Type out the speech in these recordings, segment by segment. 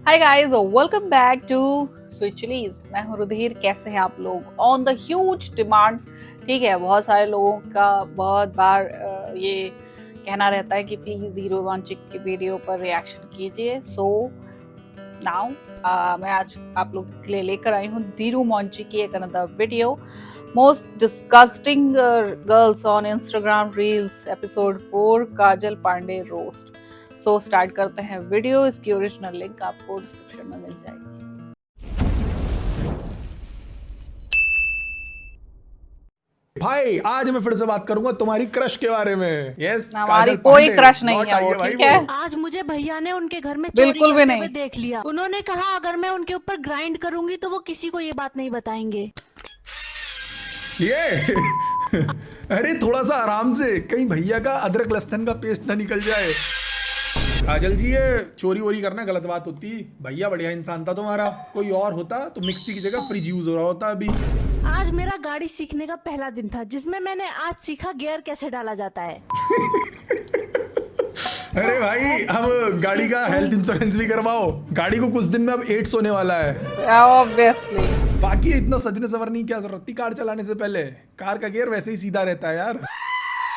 Hi guys, welcome back to sweet chillies. मैं हूं रुधिर। कैसे हैं आप लोग? On the huge demand. ठीक है, बहुत सारे लोगों का बहुत बार ये कहना रहता है कि प्लीज धीरू वांचिक की वीडियो पर रिएक्शन कीजिए। सो नाउ मैं आज आप लोग के लिए लेकर आई हूँ धीरू वांचिक की एक another video, most disgusting girls on Instagram reels episode 4 Kajal Pandey roast. So start करते हैं वीडियो। इसकी ओरिजिनल लिंक आपको डिस्क्रिप्शन में मिल जाएगी। भाई आज मैं फिर से बात करूंगा तुम्हारी क्रश के बारे में। यस, हमारी कोई क्रश नहीं है वो, ठीक है? आज मुझे भैया ने उनके घर में बिल्कुल भी चोरी करते नहीं हुए देख लिया। उन्होंने कहा अगर मैं उनके ऊपर ग्राइंड करूंगी तो वो किसी को ये बात नहीं बताएंगे। ये अरे थोड़ा सा आराम से, कहीं भैया का अदरक लहसुन का पेस्ट ना निकल जाए। काजल जी, ये चोरी वोरी करना गलत बात होती। भैया बढ़िया इंसान था तुम्हारा, कोई और होता तो मिक्सी की जगह फ्रिज यूज हो रहा होता अभी। आज मेरा गाड़ी सीखने का पहला दिन था जिसमें मैंने आज सीखा गियर कैसे डाला जाता है। अरे भाई, अब गाड़ी का हेल्थ इंश्योरेंस भी करवाओ। गाड़ी को कुछ दिन में अब 8 होने वाला है ऑब्वियसली। बाकी इतना सजने सवरने की क्या जरूरत थी कार चलाने से पहले। कार का गियर वैसे ही सीधा रहता है यार।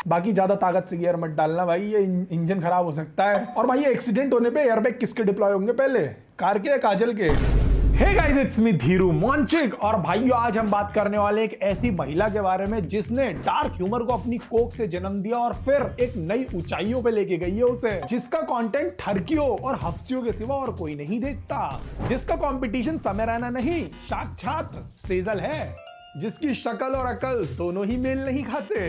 बाकी ज्यादा ताकत से गियर मत डालना भाई, ये इंजन खराब हो सकता है। और भाई ये एक्सीडेंट होने पे एयरबैग किसके डिप्लॉय होंगे पहले, कार के या काजल के? Hey guys, it's me Dhiru Vanchik. और भाइयों, आज हम बात करने वाले एक ऐसी महिला के बारे में जिसने डार्क ह्यूमर को अपनी कोख से जन्म दिया और फिर एक नई ऊंचाइयों पे लेके गई है उसे, जिसका कंटेंट ठरकियों और हफ्सियों के सिवा और कोई नहीं देखता, जिसका कंपटीशन समय रैना नहीं साक्षात सेजल है, जिसकी शक्ल और अकल दोनों ही मेल नहीं खाते।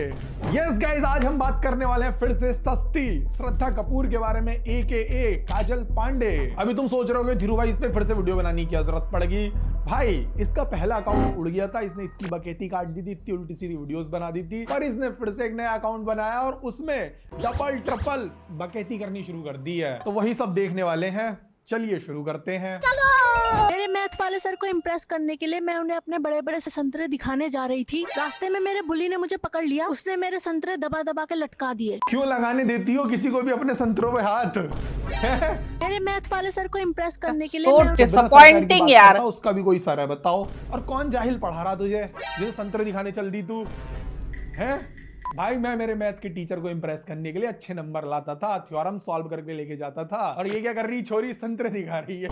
यस गाइस, आज हम बात करने वाले हैं फिर से सस्ती श्रद्धा कपूर के बारे में, AKA काजल पांडे। अभी तुम सोच रहे होगे धीरू भाई इस पे फिर से वीडियो बनाने की जरूरत पड़ेगी। भाई, इसका पहला अकाउंट उड़ गया था, इसने इतनी बकैती काट दी थी, इतनी उल्टी सीधी वीडियोस बना दी थी, पर इसने फिर से एक नया अकाउंट बनाया और उसमें डबल ट्रिपल बकैती करनी शुरू कर दी है। तो वही सब देखने वाले हैं, चलिए शुरू करते हैं। मेरे मैथ वाले सर को इम्प्रेस करने के लिए मैं उन्हें अपने बड़े बड़े से संतरे दिखाने जा रही थी। रास्ते में मेरे बुली ने मुझे पकड़ लिया, उसने मेरे संतरे दबा दबा के लटका दिए। क्यों लगाने देती हो किसी को भी अपने संतरों पे हाथ? मेरे मैथ वाले सर को इम्प्रेस करने के लिए So disappointing यार। उसका भी कोई सर है बताओ? और कौन जाहिल पढ़ा रहा तुझे जो संतरे दिखाने चल दी तू है? भाई, मैं मेरे मैथ के टीचर को इम्प्रेस करने के लिए अच्छे नंबर लाता था, थ्योरम सॉल्व करके लेके जाता था, और ये क्या कर रही छोरी, संतरे दिखा रही है।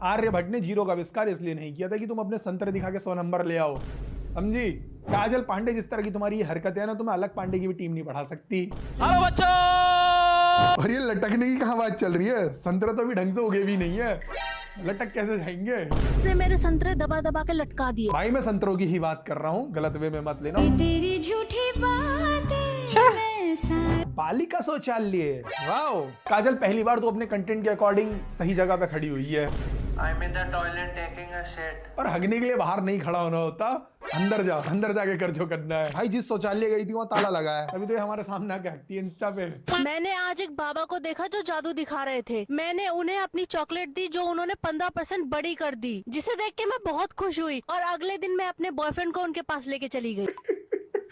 आर्यभट्ट ने जीरो का आविष्कार इसलिए नहीं किया था कि तुम अपने संतरे दिखा के 100 नंबर ले आओ, समझी? काजल पांडे, जिस तरह की तुम्हारी ये हरकत है ना, तुम्हें अलग पांडे की भी टीम नहीं बढ़ा सकती। हेलो बच्चों! और ये लटकने की कहाँ बात चल रही है? संतरे तो अभी ढंग से उगे भी नहीं है, लटक कैसे जाएंगे? उसने मेरे संतरे दबा दबा के लटका दिए। भाई, मैं संतरों की ही बात कर रहा हूँ, गलत वे में मत लेना। तेरी झूठी बातें बालिका शौचालय, वाओ! काजल, पहली बार तो अपने कंटेंट के अकॉर्डिंग सही जगह पे खड़ी हुई है। I'm in the toilet taking a shit. और हगने के लिए बाहर नहीं खड़ा होना होता, अंदर जा, अंदर जाके कर जो करना है। भाई, जिस शौचालय गई थी वहाँ ताला लगा है, अभी तो ये हमारे सामने आके हकती है इंस्टा पे। मैंने आज एक बाबा को देखा जो जादू दिखा रहे थे। मैंने उन्हें अपनी चॉकलेट दी जो उन्होंने 15% बड़ी कर दी, जिसे देख के मैं बहुत खुश हुई और अगले दिन मैं अपने बॉयफ्रेंड को उनके पास लेके चली गई।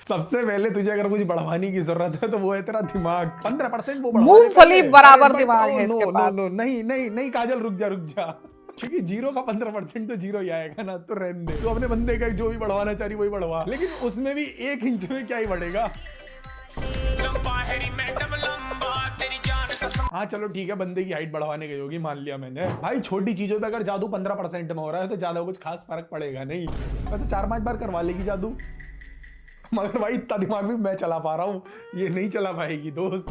सबसे पहले तुझे अगर कुछ बढ़वाने की जरूरत है तो वो है तेरा दिमाग। 15% वो मूंगफली बराबर दिमाग है इसके पास। नहीं नहीं नहीं काजल, रुक जा, क्योंकि जीरो का 15% तो जीरो ही आएगा ना, तो रहने दे। तो अपने बंदे का जो भी बढ़वाना चाह रही वही बढ़वा, लेकिन उसमें भी 1 इंच में क्या ही बढ़ेगा। हाँ चलो ठीक है, बंदे की हाइट बढ़वाने गई होगी, मान लिया मैंने। भाई, छोटी चीजों पे अगर जादू 15% में हो रहा है तो ज्यादा कुछ खास फर्क पड़ेगा नहीं। वैसे 4-5 बार करवा लेगी जादू, मगर भाई इतना दिमाग भी मैं चला पा रहा हूँ, ये नहीं चला पाएगी दोस्त।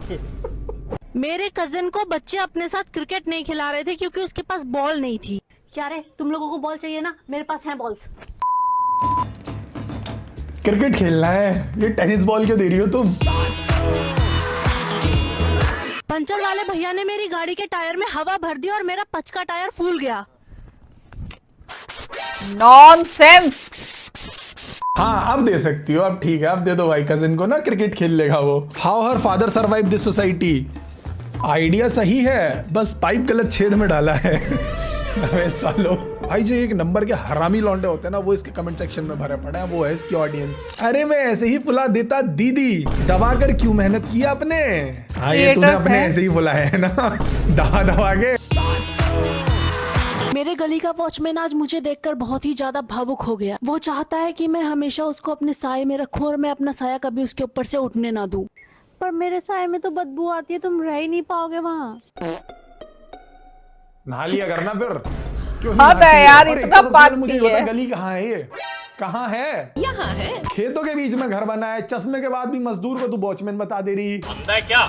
मेरे कजिन को बच्चे अपने साथ क्रिकेट नहीं खिला रहे थे क्योंकि उसके पास बॉल नहीं थी। क्या रे, तुम लोगों को बॉल चाहिए ना? मेरे पास है बॉल्स। क्रिकेट खेलना है, ये टेनिस बॉल क्यों दे रही हो तुम? पंचर वाले भैया ने मेरी गाड़ी के टायर में हवा भर दी और मेरा पचका टायर फूल गया। नॉनसेंस। हाँ, अब दे सकती हो, अब ठीक है, अब दे दो भाई कजिन को ना, क्रिकेट खेल लेगा वो। How her father survive this society. Idea सही है, बस पाइप गलत छेद में डाला है। अबे सालो। भाई जो एक नंबर के हरामी लौंडे होते हैं ना, वो इसके कमेंट सेक्शन में भरे पड़े हैं, वो है इसकी ऑडियंस। अरे मैं ऐसे ही फुला देता दीदी, दबाकर क्यों मेहनत किया आपने? हाँ ये तूने Creators अपने हैं। ऐसे ही फुलाया है ना, दबा दबा के। मेरे गली का वॉचमैन आज मुझे देखकर बहुत ही ज्यादा भावुक हो गया। वो चाहता है कि मैं हमेशा उसको अपने साए में रखूं और मैं अपना साया कभी उसके ऊपर से उठने ना दूं। पर मेरे साए में तो बदबू आती है, तुम रह ही नहीं पाओगे वहाँ। नहा लिया करना फिर, क्यों हाँ नहीं तो नहाती है? यार, और एक इतना तो सबसे पहले मुझे पाती ये बता, है। गली कहाँ है ये? कहाँ है? यहाँ है। खेतों के बीच में घर बना है, चश्मे के बाद भी मजदूर को तू वॉचमैन बता दे रही। क्या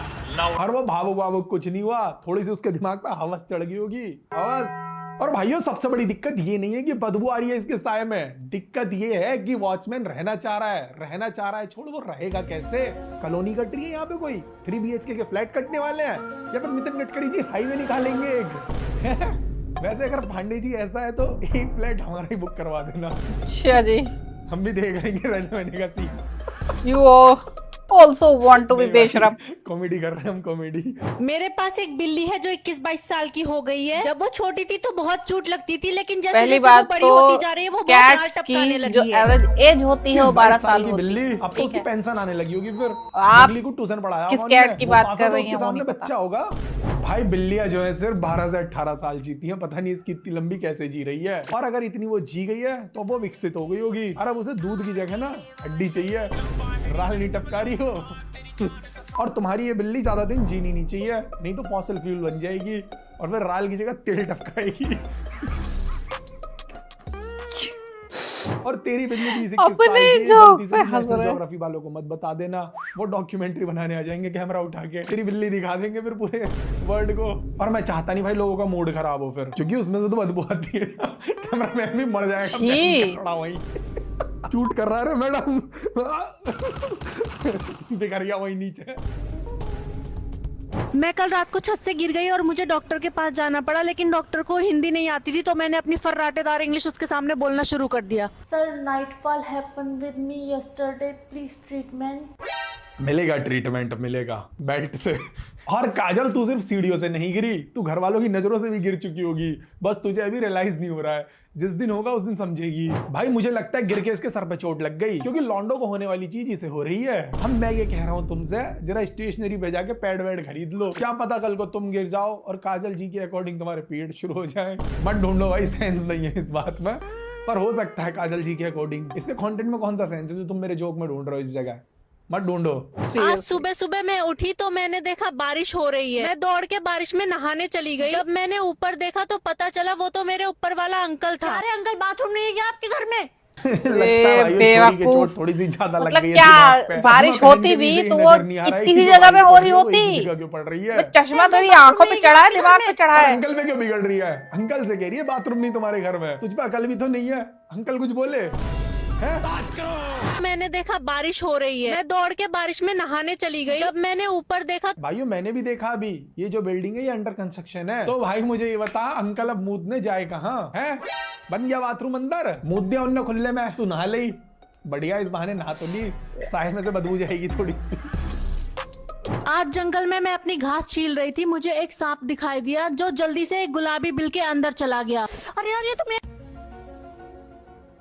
और वो भावुक भावुक कुछ नहीं हुआ, थोड़ी सी उसके दिमाग पे हवस चढ़ गई होगी, हवस। और भाइयों सबसे बड़ी दिक्कत ये नहीं है कि बदबू आ रही है इसके साए में, दिक्कत ये है कि वॉचमैन रहना चाह रहा है, छोड़ वो रहेगा कैसे? कॉलोनी कट रही है यहाँ पे, कोई 3 BHK के फ्लैट कटने वाले हैं, या फिर नितिन गडकरी जी हाईवे निकालेंगे एक। वैसे अगर पांडे जी ऐसा है तो एक फ्लैट हमारा ही बुक करवा देना, अच्छा जी, हम भी देख लेंगे रहने वहने का scene. You also want to be बेशरम। कॉमेडी कर रहे हैं हम, कॉमेडी। मेरे पास एक बिल्ली है जो 21-22 साल की हो गई है। जब वो छोटी थी तो बहुत क्यूट लगती थी, लेकिन जैसे पहली जैसे वो बात बड़ी तो होती जा रही है वो बहुत लाल कैट्स टपकाने की लगी जो है। एवरेज एज होती है वो 12 साल की होती बिल्ली, है। अब तो ठीक उसकी है। पेंशन आने लगी होगी फिर। आप बिल्ली को ट्यूशन पढ़ाया किस उन्होंने, कैट की बात मुफासा कर तो रही उसके हैं, वो सामने नहीं पता। बच्चा होगा। भाई बिल्लियां जो है सिर्फ 12 से 18 साल जीती हैं, पता नहीं इसकी इतनी लंबी कैसे जी रही है। और अगर इतनी वो जी गई है तो वो विकसित हो गई होगी। और अब उसे दूध की जगह ना हड्डी चाहिए, राल नहीं टपका रही हो। और तुम्हारी ये बिल्ली ज्यादा दिन जीनी नहीं चाहिए, नहीं तो फॉसिल फ्यूल बन जाएगी और फिर राल की जगह तेल टपकाएगी। और तेरी बिल्ली भी 21 साल की अपने है, जोक गलती से पे भी हंस नेशनल रहे हैं। ज्योग्राफी वालों को मत बता देना, वो डॉक्यूमेंट्री बनाने आ जाएंगे कैमरा उठा के, तेरी बिल्ली दिखा देंगे फिर पूरे वर्ल्ड को। और मैं चाहता नहीं भाई लोगों का मूड खराब हो फिर, क्योंकि उसमें से तो बदबू आती है ना, कैमरामैन भी मर जाएगा, छी। मैं खड़ा वहीं शूट कर रहा है मैडम। भिखारिया वहीं नीचे। मैं कल रात को छत से गिर गई और मुझे डॉक्टर के पास जाना पड़ा, लेकिन डॉक्टर को हिंदी नहीं आती थी, तो मैंने अपनी फर्राटेदार इंग्लिश उसके सामने बोलना शुरू कर दिया। Sir, nightfall happened with me yesterday, please treatment. मिलेगा ट्रीटमेंट, मिलेगा बेल्ट से। और काजल तू सिर्फ सीढ़ियों से नहीं गिरी, तू घर वालों की नजरों से भी गिर चुकी होगी, बस तुझे अभी रियलाइज नहीं हो रहा है। जिस दिन होगा उस दिन समझेगी। भाई मुझे लगता है गिर के इसके सर पे चोट लग गई, क्योंकि लॉन्डो को होने वाली चीज इसे हो रही है। हम मैं ये कह रहा हूँ तुमसे, जरा स्टेशनरी पे जाके पैड वैड खरीद लो, क्या पता कल को तुम गिर जाओ और काजल जी के अकॉर्डिंग तुम्हारे पीरियड शुरू हो जाए। मत ढूंढो भाई, सेंस नहीं है इस बात में, पर हो सकता है काजल जी के अकॉर्डिंग। इसके कंटेंट में कौन सा सेंस है जो तुम मेरे जोक में ढूंढ रहे हो? इस जगह मत ढूंढो। आज सुबह सुबह मैं उठी तो मैंने देखा बारिश हो रही है। मैं दौड़ के बारिश में नहाने चली गई। जब मैंने ऊपर देखा तो पता चला वो तो मेरे ऊपर वाला अंकल था। अरे अंकल, बाथरूम नहीं है क्या आपके घर में? लगता है भाई वो छोरी के बेवकूफ। चोट थोड़ी सी ज्यादा लग मतलब गई है क्या दिमाग पे। बारिश चश्मा होती पहन के भी सही तो नजर वो नहीं आ रहा है इतनी कि सी जो जगह पे बारिश हो रही वो एक ही होती। जगह क्यों पड़ रही है? चश्मा तेरी आंखों पे चढ़ा है, दिमाग पे चढ़ा और है। अंकल में क्यों बिगड़ रही है? अंकल से कह रही है बाथरूम नहीं तुम्हारे घर में, तुझ पे अकल भी तो नहीं है? अंकल कुछ बोले हैं? मैंने देखा बारिश हो रही है। मैं दौड़ के बारिश में नहाने चली गई। जब मैंने ऊपर देखा भाइयों मैंने भी देखा, अभी ये जो बिल्डिंग है ये अंडर कंस्ट्रक्शन है। तो भाई मुझे ये बता, अंकल अब मूदने जाए कहाँ है? बन गया बाथरूम अंदर, मूद दिया उनने खुले में, तू नहा ले। बढ़िया, इस बहाने नहा तो ली, साए में से बदबू जाएगी थोड़ी सी। आज जंगल में मैं अपनी घास छील रही थी, मुझे एक सांप दिखाई दिया जो जल्दी से एक गुलाबी बिल के अंदर चला गया। अरे यार, ये तो मैं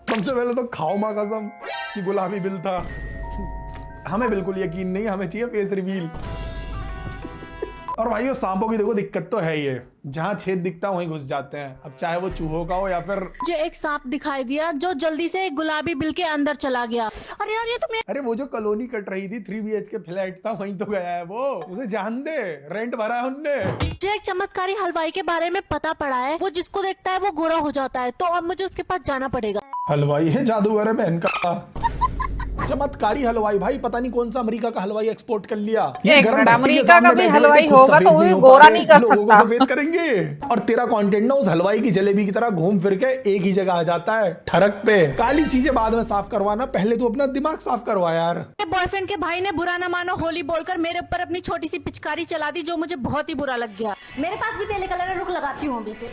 सबसे पहले तो खाओ माँ कसम कि गुलाबी बिल था। हमें बिल्कुल यकीन नहीं, हमें चाहिए फेस रिवील। और भाई सांपों की देखो दिक्कत तो है ही है, जहाँ छेद दिखता है वहीं घुस जाते हैं, अब चाहे वो चूहों का हो या फिर। मुझे एक सांप दिखाई दिया जो जल्दी से एक गुलाबी बिल के अंदर चला गया। अरे यार, ये तो मैं अरे वो जो कॉलोनी कट रही थी 3 BHK फ्लैट था, वहीं तो गया है वो, उसे जान दे, रेंट भरा है उनने। मुझे एक चमत्कारी हलवाई के बारे में पता पड़ा है, वो जिसको देखता है वो गोरा हो जाता है, तो अब मुझे उसके पास जाना पड़ेगा। हलवाई है जादूगर है बहन का। चमत्कारी हलवाई, भाई पता नहीं कौन सा अमेरिका का हलवाई एक्सपोर्ट कर लिया। एक गरम मिनट, भट्टी के अमेरिका सामने का भी बैठे हलवाई बैठे खुद होगा सफेद तो वो नहीं भी हो गोरा पा रहे, नहीं कर लोगों को सकता। सफेद करेंगे। और तेरा कंटेंट ना उस हलवाई की जलेबी की तरह घूम फिर के एक ही जगह आ जाता है, ठरक पे। काली चीजें बाद में साफ करवाना, पहले तो अपना दिमाग साफ करवा यार। बॉयफ्रेंड के भाई ने बुरा ना मानो होली बोलकर मेरे ऊपर अपनी छोटी सी पिचकारी चला दी, जो मुझे बहुत ही बुरा लग गया। मेरे पास भी तेले कलर रुक लगाती हूँ अभी से।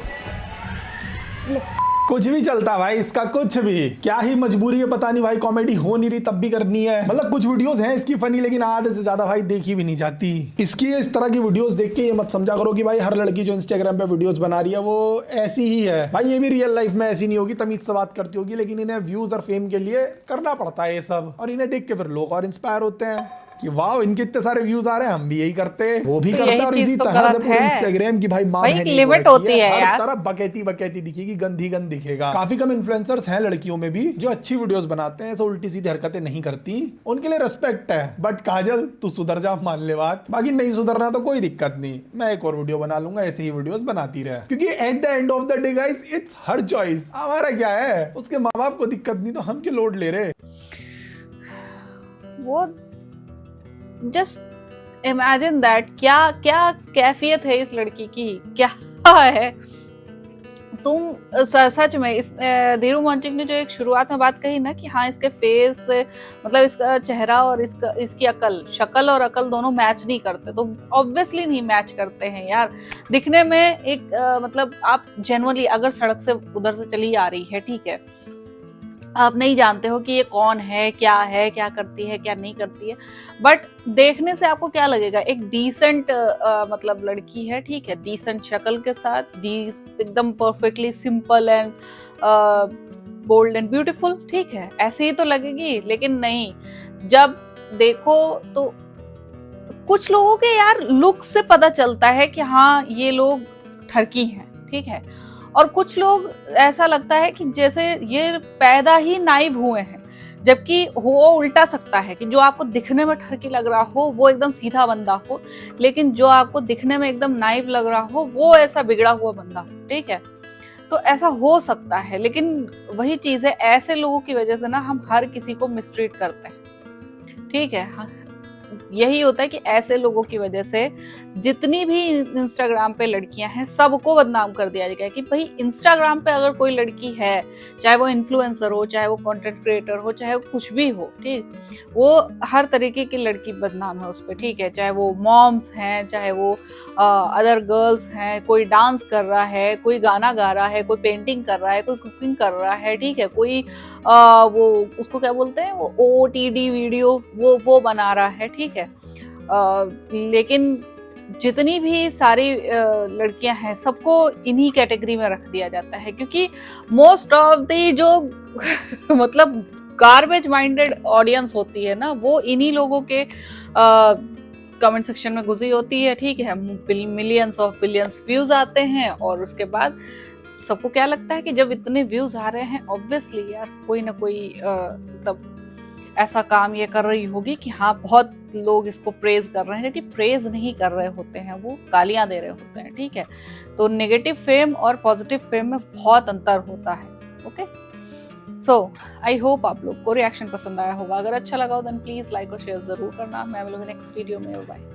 कुछ भी चलता भाई इसका, कुछ भी। क्या ही मजबूरी है पता नहीं भाई, कॉमेडी हो नहीं रही तब भी करनी है। मतलब कुछ वीडियोस हैं इसकी फनी, लेकिन आधे से ज्यादा भाई देखी भी नहीं जाती इसकी। इस तरह की वीडियोस देख के ये मत समझा करो कि भाई हर लड़की जो इंस्टाग्राम पे वीडियोस बना रही है वो ऐसी ही है। भाई ये भी रियल लाइफ में ऐसी नहीं होगी, तमीज से बात करती होगी, लेकिन इन्हें व्यूज और फेम के लिए करना पड़ता है ये सब। और इन्हें देख के फिर लोग और इंस्पायर होते हैं कि वाह इनके इतने सारे व्यूज आ रहे हैं, हम भी यही करते हैं, वो भी तो करते हैं। यही और चीज इसी तो तरह से गलत पूरे है। इंस्टाग्राम की भाई माँ भाई बहनी लिमिट हो होती रखी है हर यार। तरफ बकैती बकैती दिखेगी, गंदी गंद दिखेगा। काफी कम इन्फ्लुएंसर्स हैं लड़कियों में भी जो अच्छी वीडियोस बनाते हैं, ऐसे उल्टी सीधी हरकतें नहीं करती, उनके लिए रिस्पेक्ट है। बट काजल तू सुधर जा, मान ले बात। बाकी नहीं सुधरना तो कोई दिक्कत नहीं, मैं एक और वीडियो बना लूंगा, ऐसे ही वीडियोस बनाती रहे, क्योंकि at the end of the day guys it's her choice. हमारा क्या है, उसके माँ बाप को दिक्कत नहीं तो हम क्यों लोड ले रहे। वो जस्ट इमेजिन दैट, क्या क्या कैफियत है इस लड़की की, क्या है। तुम सच में इस धीरू मॉन्टिक ने जो एक शुरुआत में बात कही ना कि हाँ इसके फेस, मतलब इसका चेहरा और इसकी शक्ल और अकल दोनों मैच नहीं करते, तो ऑब्वियसली नहीं मैच करते हैं यार। दिखने में एक मतलब आप जेन्युइनली अगर सड़क से उधर से चली आ रही है, ठीक है, आप नहीं जानते हो कि ये कौन है, क्या करती है, क्या नहीं करती है, बट देखने से आपको क्या लगेगा, एक डिसेंट मतलब लड़की है, ठीक है, डिसेंट शक्ल के साथ, एकदम perfectly simple and bold and beautiful, ठीक है, ऐसे ही तो लगेगी। लेकिन नहीं, जब देखो तो कुछ लोगों के यार लुक से पता चलता है कि हाँ ये लोग ठरकी हैं, ठीक है, और कुछ लोग ऐसा लगता है कि जैसे ये पैदा ही नाइव हुए हैं, जबकि हो उल्टा सकता है कि जो आपको दिखने में ठरकी लग रहा हो वो एकदम सीधा बंदा हो, लेकिन जो आपको दिखने में एकदम नाइव लग रहा हो वो ऐसा बिगड़ा हुआ बंदा हो, ठीक है। तो ऐसा हो सकता है, लेकिन वही चीज है, ऐसे लोगों की वजह से ना हम हर किसी को मिसट्रीट करते हैं, ठीक है। यही होता है कि ऐसे लोगों की वजह से जितनी भी इंस्टाग्राम पे लड़कियां हैं सबको बदनाम कर दिया जाएगा कि भाई इंस्टाग्राम पे अगर कोई लड़की है, चाहे वो इन्फ्लुएंसर हो, चाहे वो कंटेंट क्रिएटर हो, चाहे वो कुछ भी हो, ठीक, वो हर तरीके की लड़की बदनाम है उस पर, ठीक है, चाहे वो मॉम्स हैं, चाहे वो अदर गर्ल्स हैं, कोई डांस कर रहा है, कोई गाना गा रहा है, कोई पेंटिंग कर रहा है, कोई कुकिंग कर रहा है, ठीक है, कोई वो उसको क्या बोलते हैं, वो OTT वीडियो वो बना रहा है, ठीक है। लेकिन जितनी भी सारी लड़कियां हैं सबको इन्हीं कैटेगरी में रख दिया जाता है, क्योंकि मोस्ट ऑफ द जो मतलब गार्बेज माइंडेड ऑडियंस होती है ना, वो इन्हीं लोगों के कमेंट सेक्शन में घुसी होती है, ठीक है। मिलियंस ऑफ बिलियंस व्यूज आते हैं और उसके बाद सबको क्या लगता है कि जब इतने व्यूज आ रहे हैं, ऑब्वियसली यार कोई ना कोई मतलब ऐसा काम ये कर रही होगी कि हाँ बहुत लोग इसको प्रेज कर रहे हैं, जबकि प्रेज नहीं कर रहे होते हैं, वो गालियां दे रहे होते हैं, ठीक है। तो नेगेटिव फेम और पॉजिटिव फेम में बहुत अंतर होता है, ओके। सो आई होप आप लोग को रिएक्शन पसंद आया होगा। अगर अच्छा लगा हो देन प्लीज लाइक और शेयर जरूर करना। मैं मिलूंगी नेक्स्ट वीडियो में, बाय।